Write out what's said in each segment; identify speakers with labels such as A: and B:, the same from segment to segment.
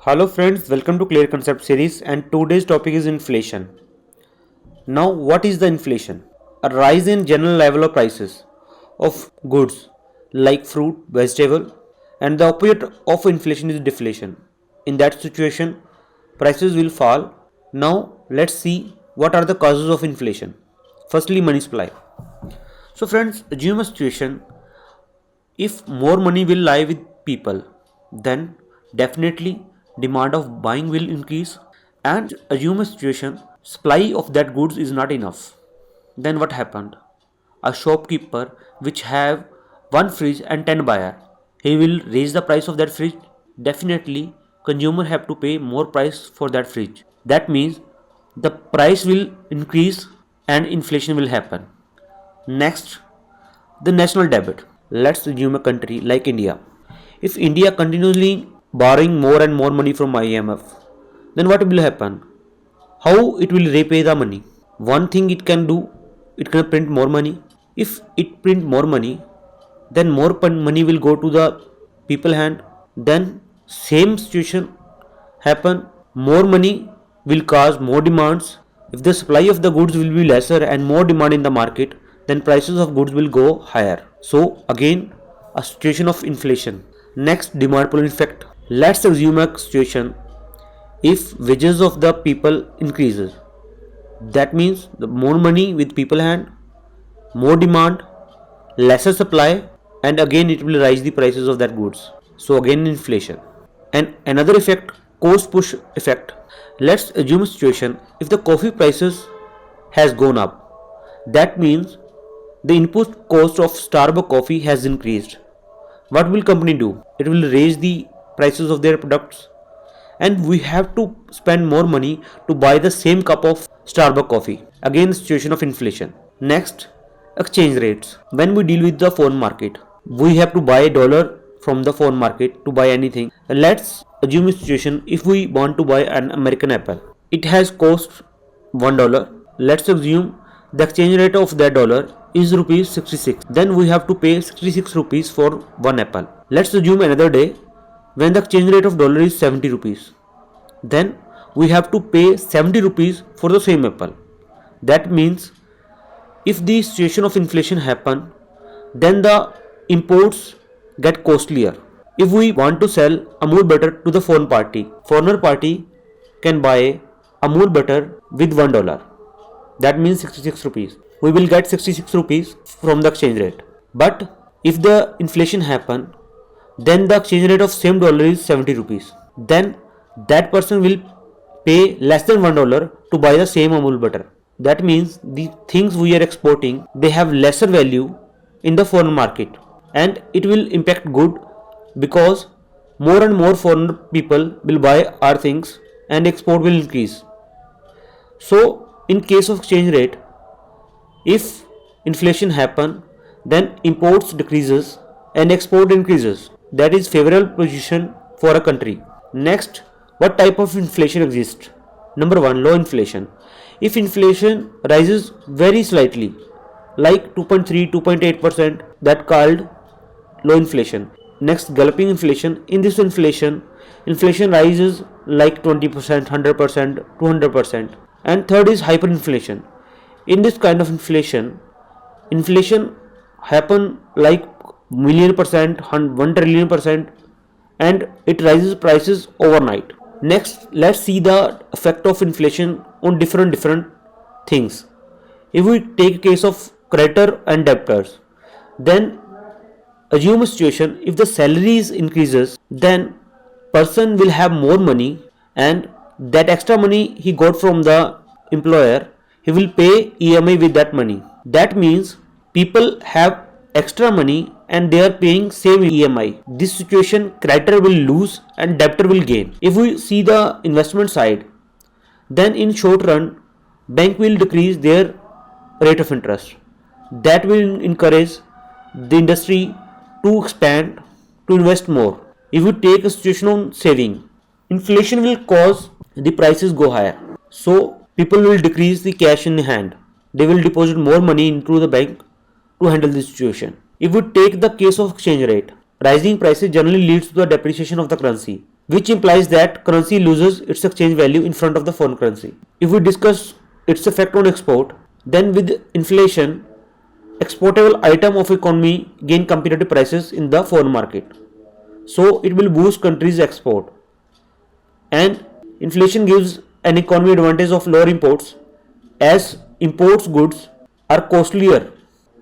A: Hello friends, welcome to Clear Concept series and today's topic is inflation. Now what is the inflation? A rise in general level of prices of goods like fruit, vegetable, and the opposite of inflation is deflation. In that situation, prices will fall. Now let's see what are the causes of inflation. Firstly, money supply. So friends, assume a situation if more money will lie with people, then definitely demand of buying will increase, and assume a situation supply of that goods is not enough. Then what happened? A shopkeeper which have one fridge and 10 buyer, he will raise the price of that fridge. Definitely consumer have to pay more price for that fridge. That means the price will increase and inflation will happen. Next, the national debt. Let's assume a country like India. If India continuously borrowing more and more money from IMF, then what will happen? How it will repay the money? One thing it can do, it can print more money. If it print more money, then more money will go to the people hand. Then same situation happen. More money will cause more demands. If the supply of the goods will be lesser and more demand in the market, then prices of goods will go higher. So again, a situation of inflation. Next, demand pull effect. Let's assume a situation if wages of the people increases. That means the more money with people hand, more demand, lesser supply, and again it will rise the prices of that goods. So again inflation. And another effect, cost push effect. Let's assume a situation if the coffee prices has gone up. That means the input cost of Starbucks coffee has increased. What will company do? It will raise the prices of their products, and we have to spend more money to buy the same cup of Starbucks coffee. Again, the situation of inflation. Next, exchange rates. When we deal with the foreign market, we have to buy a dollar from the foreign market to buy anything. Let's assume a situation if we want to buy an American apple. It has cost $1. Let's assume the exchange rate of that dollar is rupees 66. Then we have to pay 66 rupees for one apple. Let's assume another day when the exchange rate of dollar is 70 rupees. Then we have to pay 70 rupees for the same apple. That means if the situation of inflation happen, then the imports get costlier. If we want to sell Amul butter to the foreigner party can buy Amul butter with $1. That means 66 rupees. We will get 66 rupees from the exchange rate. But if the inflation happen, then the exchange rate of same dollar is 70 rupees. Then that person will pay less than $1 to buy the same Amul butter. That means the things we are exporting, they have lesser value in the foreign market, and it will impact good because more and more foreign people will buy our things and export will increase. So in case of exchange rate, if inflation happen, then imports decreases and export increases. That is favorable position for a country. Next, what type of inflation exists? Number 1, low inflation. If inflation rises very slightly, like 2.3, 2.8%, that called low inflation. Next, galloping inflation. In this inflation rises like 20%, 100%, 200%. And third is hyperinflation. In this kind of inflation happen like million percent, 1 trillion percent, and it rises prices overnight. Next, let's see the effect of inflation on different things. If we take a case of creditor and debtors, then assume a situation if the salaries increases, then person will have more money, and that extra money he got from the employer, he will pay EMI with that money. That means people have extra money and they are paying same EMI. This situation, creditor will lose and debtor will gain. If we see the investment side, then in short run, bank will decrease their rate of interest. That will encourage the industry to expand, to invest more. If you take a situation on saving, inflation will cause the prices go higher. So people will decrease the cash in hand. They will deposit more money into the bank to handle this situation. If we take the case of exchange rate, rising prices generally leads to the depreciation of the currency. which implies that currency loses its exchange value in front of the foreign currency. If we discuss its effect on export, then with inflation, exportable item of economy gain competitive prices in the foreign market. So it will boost countries' export, and inflation gives an economy advantage of lower imports as imports goods are costlier.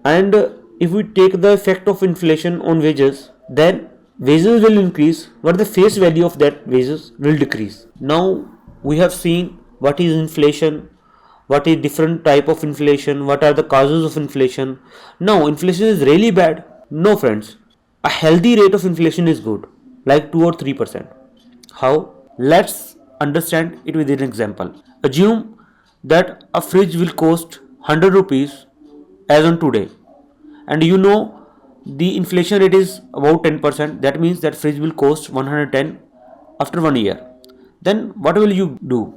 A: And if we take the effect of inflation on wages, then wages will increase but the face value of that wages will decrease. Now we have seen what is inflation, what is different type of inflation, what are the causes of inflation. Now inflation is really bad? No friends, a healthy rate of inflation is good, like 2 or 3%. How? Let's understand it with an example. Assume that a fridge will cost 100 rupees as on today, and you know the inflation rate is about 10%. That means that fridge will cost 110 after 1 year. Then what will you do?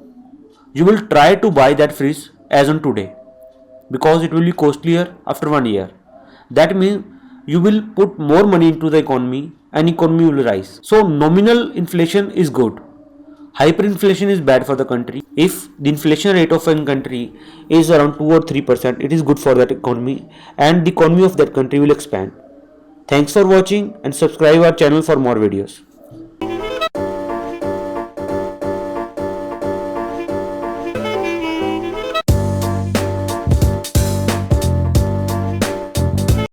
A: You will try to buy that fridge as on today because it will be costlier after 1 year. That means you will put more money into the economy and economy will rise. So nominal inflation is good. Hyperinflation is bad for the country. If the inflation rate of a country is around 2 or 3%, it is good for that economy and the economy of that country will expand. Thanks for watching and subscribe our channel for more videos.